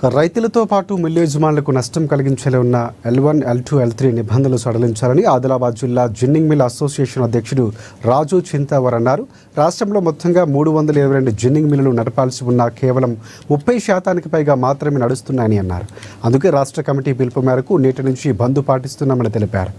రైతులతో పాటు మిల్లు యజమానులకు నష్టం కలిగించేలా ఉన్న L1, L2, L3 నిబంధనలు సడలించాలని ఆదిలాబాద్ జిల్లా జిన్నింగ్ మిల్ అసోసియేషన్ అధ్యక్షుడు రాజు చింతావర్ అన్నారు. రాష్ట్రంలో మొత్తంగా 322 జిన్నింగ్ మిల్లులు నడపాల్సి ఉన్న కేవలం 30% పైగా మాత్రమే నడుస్తున్నాయని అన్నారు. అందుకే రాష్ట్ర కమిటీ పిలుపు మేరకు నేటి నుంచి బంద్ పాటిస్తున్నామని తెలిపారు.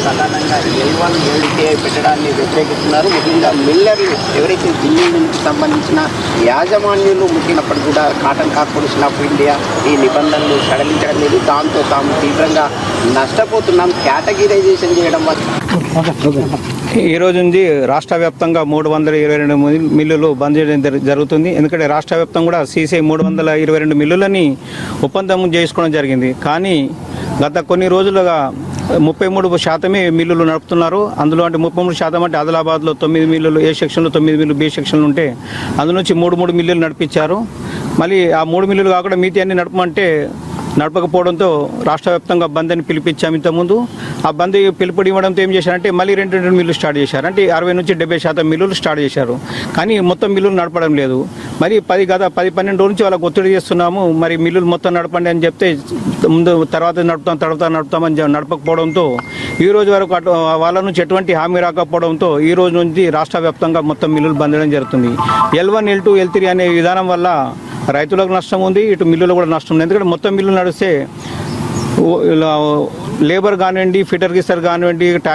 ప్రధానంగా L1, L2 పెట్టడాన్ని వ్యతిరేకిస్తున్నారు. ముఖ్యంగా మిల్లర్లు ఎవరైతే జిన్నింగ్ మిల్లుకి సంబంధించిన యాజమాన్యులు ముఖ్యమైనప్పటికీ కూడా కాటన్ కార్పొరేషన్ ఆఫ్ ఇండియా ఈ నిబంధనలు సడలించడం లేదు. దాంతో తాము తీవ్రంగా నష్టపోతున్నాం. కేటగిరైజేషన్ చేయడం వల్ల ఈ రోజు నుంచి రాష్ట్ర వ్యాప్తంగా 322 మిల్లులు బంద్ చేయడం జరుగుతుంది. ఎందుకంటే రాష్ట్ర వ్యాప్తంగా కూడా CCI 322 మిల్లులని ఒప్పందం చేసుకోవడం జరిగింది. కానీ గత కొన్ని రోజులుగా 33% మిల్లులు నడుపుతున్నారు. అందులో అంటే 33% అంటే ఆదిలాబాద్లో 9 మిల్లులు A సెక్షన్లో, 9 మిల్లులు B సెక్షన్లు ఉంటే అందులో నుంచి 3 మిల్లులు నడిపించారు. మళ్ళీ ఆ 3 మిల్లులు కాకుండా మిగతా అన్ని నడపమంటే నడపకపోవడంతో రాష్ట్ర వ్యాప్తంగా బంద్ అని పిలిపించాము. ఇంతకుముందు ఆ బంద్ పిలుపుడి ఇవ్వడంతో ఏం చేశారంటే మళ్ళీ 2 మిల్లులు స్టార్ట్ చేశారు. అంటే 60 నుంచి 70% మిల్లులు స్టార్ట్ చేశారు. కానీ మొత్తం మిల్లులు నడపడం లేదు. మరి 10-12 రోజుల నుంచి వాళ్ళకి ఒత్తిడి చేస్తున్నాము. మరి మిల్లులు మొత్తం నడపండి అని చెప్తే ముందు తర్వాత నడుపుతామని నడపకపోవడంతో ఈ రోజు వరకు వాళ్ళ నుంచి ఎటువంటి హామీ రాకపోవడంతో ఈ రోజు నుంచి రాష్ట్ర వ్యాప్తంగా మొత్తం మిల్లులు బంద్ చేయడం జరుగుతుంది. L1, L2, L3 అనే విధానం వల్ల రైతులకు నష్టం ఉంది, ఇటు మిల్లులు కూడా నష్టం ఉంది. ఎందుకంటే మొత్తం మిల్లులు నడిస్తే లేబర్ కానివ్వండి, ఫిటర్ గిస్టర్ కానివ్వండి,